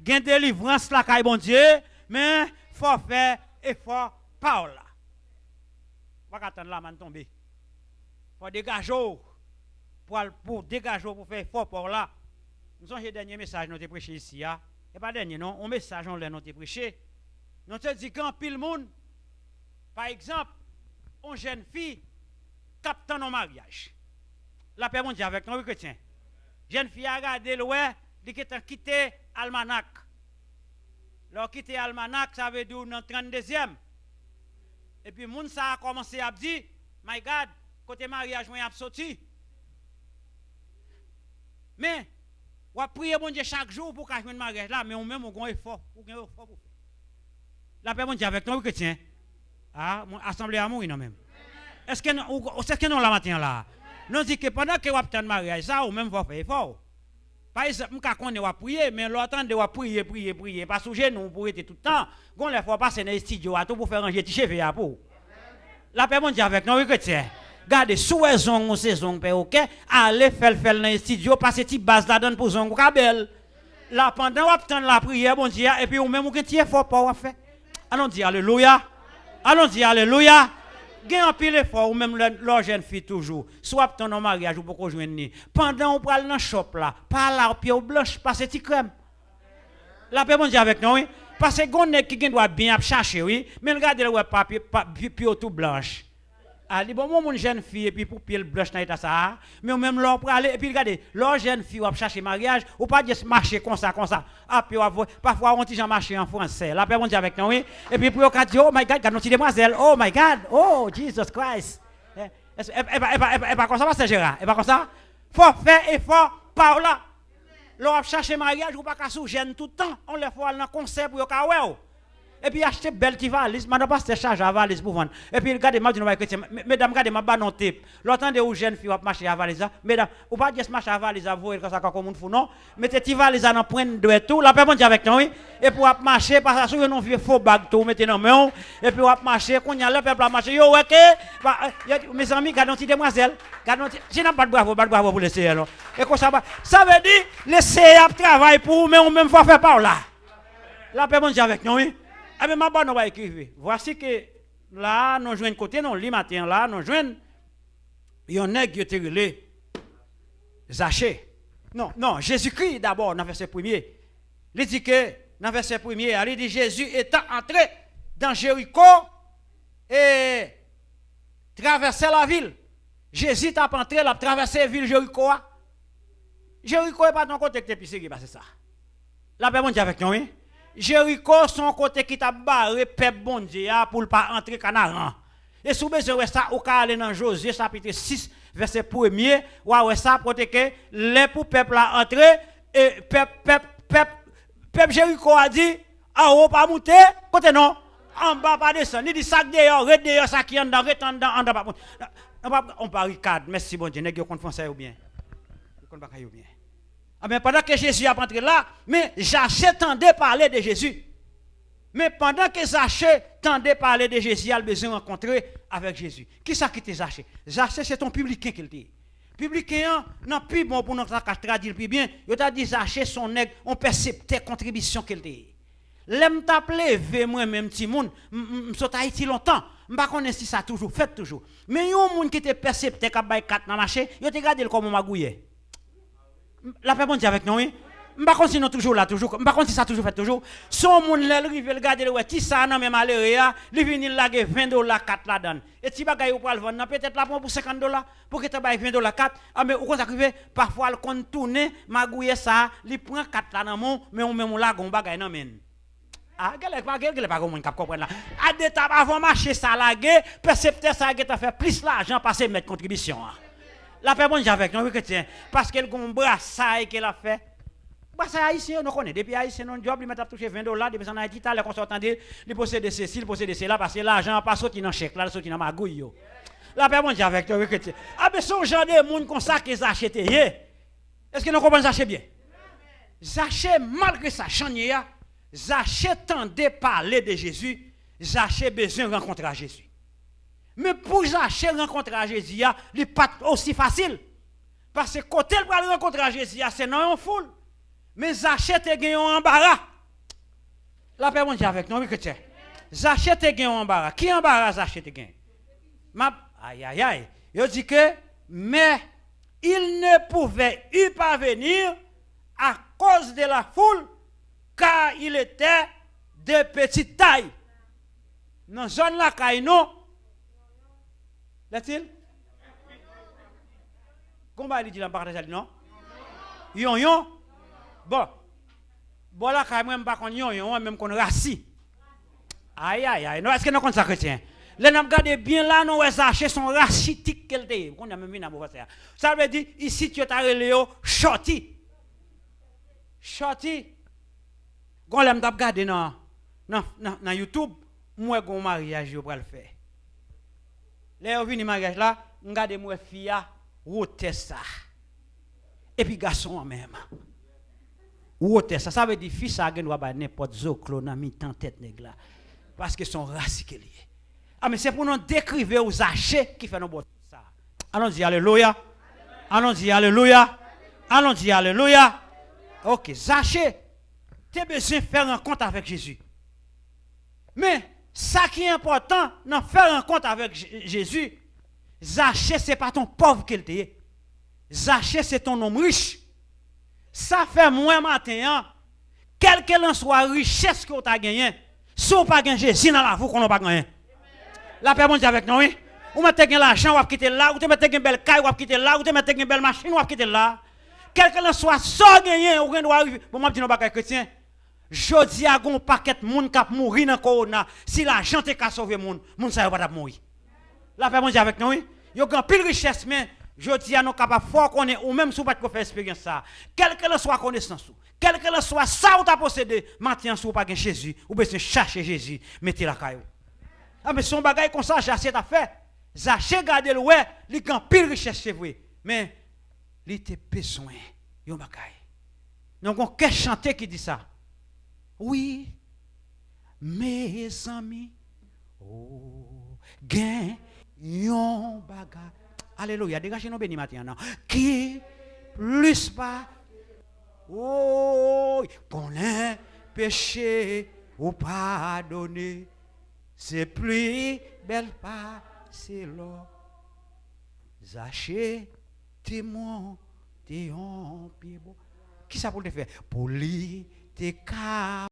gain délivrance la caille bon Dieu, mais faut faire effort par là. Pas attendre la main tomber. Faut dégager pour dégager pour faire effort par là. Nous avons le dernier message nous avons prêché ici et pas dernier non, un message on l'a nous avons prêché. Nous avons dit quand pile monde par exemple, une jeune fille capte en mariage. La paix mondiale avec nous chrétiens. Jeune fille a regardé le ouais, dit a quitté almanach. Leur quitter almanach, ça veut dire dans 32e. Et puis moun ça a commencé à dire, my God, côté mariage moi a sorti. Mais on prier bon Dieu chaque jour pour qu'un mariage là, mais on même on effort, pour gagner effort pour faire. La paix mondiale avec nous chrétiens. Ah, assemblée à mourir non même. Est-ce que nous la matin là? Nous dit que pendant que vous avez mariage, ça ou même vous faire effort. Par exemple, nous connaissons à prier, mais l'autre de prier, pas sous nous pour être tout le temps. Gon les fois passer dans les studios à tout pour faire ranger tes cheveux à pour. La paix mondiale avec nous chrétiens. Gardez saison ou saison OK, allez faire dans les studios passer petite base là-dedans pour zon kabel. Là pendant vous attendre la prière bon Dieu et puis ou même vous petit effort pour faire. Allons dire alléluia. Allons dire alléluia. Gen un pile effort ou même leur jeune fille toujours. Soit ton mariage ou pour joindre. Pendant on pral dans shop là, par là pied ou blanche passer ti crème. La paix bon Dieu avec nous oui. Parce que gon nèg qui doit bien chercher oui, mais regardez le papier pied tout blanche. Ah, bon, mon jeune fille, et puis pour pied blanche dans l'état ça, mais même l'or pour aller, et puis regardez, leur jeune fille va chercher mariage, ou pas juste marcher comme ça. Ah, puis parfois on dit marcher en français. La paix, on dit avec nous, oui. Et puis pour le dire, oh my God, notre demoiselle, oh my God, oh Jesus Christ. Et pas comme ça, Pasteur Gérard, et pas comme ça. Faut faire effort par là. L'on chercher mariage, ou pas qu'à sous jeune tout le temps, on les fait dans concert pour le caouet. Et puis acheter belle petite valise, madame pas se charge à valise pour vendre. Et puis regardez moi dis mesdames regardez ma banon type. L'autant de jeune fille va marcher à valise, mesdames, ou pas juste marcher à valise à vous comme ça comme monde fou non. Mettez petite valise dans point de tout, la paix bon Dieu avec nous oui. Et pour marcher parce que non vieux faux bag tout mettez dans main et puis on marcher qu'on y a le peuple marcher yo ouais que mes amis gardons petite demoiselle, gardons si n'a pas de bravo pour laisser alors. Et comme ça veut dire laisser à travail pour mais on même faut faire par là. La paix bon Dieu avec nous oui. Ah mais ma bonne on va écrire. Voici que là nous joignons côté non li matin là nous joignons yon nèg qui était relé Zachée. Non, Jésus-Christ d'abord dans verset 1er. Il dit que dans verset 1er, il dit Jésus étant entré dans Jéricho et traversé la ville. Jésus t'a entré, il a traversé la ville Jéricho. Jéricho est pas ton côté que tu es passé ça. La paix bon Dieu avec nous oui. Jéricho son côté qui t'a barré peuple bon Dieu pour pas entrer Canaan. Et sous besoin ça au cas aller dans Josué chapitre 6 verset 1er, ouais ça pour que les pour peuple a entré et peuple Jéricho a dit en haut pas monter, côté non, en bas pas descendre. Il dit sac dehors, red dehors ça qui en bas on barricade. Merci bon Dieu, nèg yo konn français ou bien. Konn pas ou bien. Ah mais pendant que Jésus a entré là, mais Zachée tendait parler de Jésus. Mais pendant que Zachée tendait parler de Jésus, il a besoin de rencontrer avec Jésus. Qui ça qui était Zachée? Zachée c'est ton publicain qu'il dit. Publicain non plus bon pour nous traduire plus bien. Il t'a dit Zachée son nègre, on perceptait contribution qu'il dit. L'aime t'appeler ve moi même petit monde, m'sot Haïti longtemps. M'pa connais si ça toujours fait toujours. Mais yon monde qui te perceptait qu'a bay 4 dans marché, yo te regarder comme magouillé. La paix bon Dieu avec nous oui. M'pa kon si non toujours là toujours. M'pa kon si ça toujours fait toujours. Son monde là rive regarder le ti ça nan même malheureux ya, li vini laguer $20 4 là-dedans. Et ti bagay ou pral vendre peut-être là pour $50 pour que tu bay $20 4. Ah mais ou kon ça rive parfois le contourner magouiller ça, li prend 4 là dans mon mais on même là gon bagay nan men. Ah gele pas monde cap comprendre là. A d'état avant marcher ça laguer, percepteur ça qui t'a fait plus l'argent passer mettre contribution. La paix bon Dieu avec nous chrétiens parce qu'elle gon brassaille qu'elle a fait. Brassaille haïtien on connaît depuis haïtien non job il m'a touché $20 depuis en Haïti t'as les consortants il possède ceci il possède cela parce que l'argent pas sorti dans chèque là sorti dans magouille yo. La paix bon Dieu avec nous chrétiens. Ah mais son genre de monde comme ça qu'ils achètent. Est-ce que nous comprenons Zachée bien? Zachée malgré sa chanye Zachée tendait parler de Jésus, Zachée besoin de rencontrer Jésus. Mais pour Zachée rencontrer Jésus, il n'est pas aussi facile. Parce que quand elle va rencontrer Jésus, c'est dans une foule. Mais Zaché te gagné un embarras. La paix, mon Dieu, avec nous, oui, chrétien. Zaché te gagné un embarras. Qui embarras Zaché te gagné? Aïe, aïe, aïe. Il dit que, mais il ne pouvait y parvenir à cause de la foule, car il était de petite taille. Dans la zone là, non. L'est-il? Comment il dit dans le partage, non? Yon. Bon. Bon là, quand même, pas qu'on yon, même qu'on rassi. Aïe, aïe, aïe. Non, est-ce que nous comptons ça, chrétien? Les nous regardez bien là, nous achets sont rachitique qu'elle était. On a même vu dans le ça veut dire, ici, tu as relé shorty. Shorty. Quand on a regardé dans YouTube, moi, j'ai un mariage, je vais le faire. Là, on vient mariage là, on regarde moi, fille, route ça. Et puis, garçon en même. Route ça. Ça veut dire, fille, ça doit pas n'importe zoclo dans mi-temps tête nègre là. Parce que son racistes liés. Ah, mais c'est pour nous décrire aux achets qui fait nos bottes. Allons-y, alléluia. Allons-y, alléluia. Allons-y, alléluia. Ok, Zaché, tu as besoin de faire rencontre avec Jésus. Mais, ça qui est important, dans faire rencontre avec Jésus, Zaché, ce n'est pas ton pauvre qu'il est. Zaché, c'est ton homme riche. Ça fait moins matin, quelle qu'elle soit richesse que tu as gagné, si on pas gagné Jésus dans la vie, qu'on n'a pas gagné. La paix, mon Dieu, avec nous, oui. Ou mettez l'argent, ou vous quitter là, ou vous mettez une belle caille, ou vous quitter là, ou vous mettez une belle machine, ou vous quitter là. Quel que soit sans gagner, ou vous doit arriver. Bon, moi, je dis, non, chrétien. Je dis à un paquet de monde qui a mouru dans le corona. Si l'argent est qu'à sauver le monde, le monde ne va pas mourir. La paix, mon Dieu, avec nous, oui. Il y a une pile richesse, mais je dis à nous capables de faire qu'on est, ou même si vous ne pouvez pas faire expérience ça. Quel que soit connaissance, quel que soit ça ou tu as possédé, maintenant, si vous n'avez pas Jésus, vous pouvez chercher Jésus, mettez la caillou. Ah, mais son bagage comme ça, Zaché t'a fait. Zaché garde le ouais, il a pile richesse, c'est vrai. Mais, il était besoin, yon bagage. Donc, on peut chanter qui dit ça. Oui, mes amis, oh, gain, yon bagage. Alléluia, dégagez nos bénis maintenant. Qui plus pas, oh, qu'on ait péché ou pardonné. C'est plus belle pas, c'est l'eau. Zaché, témoin, t'es en pied beau. Qui ça pour te faire? Pour lui, t'es cap.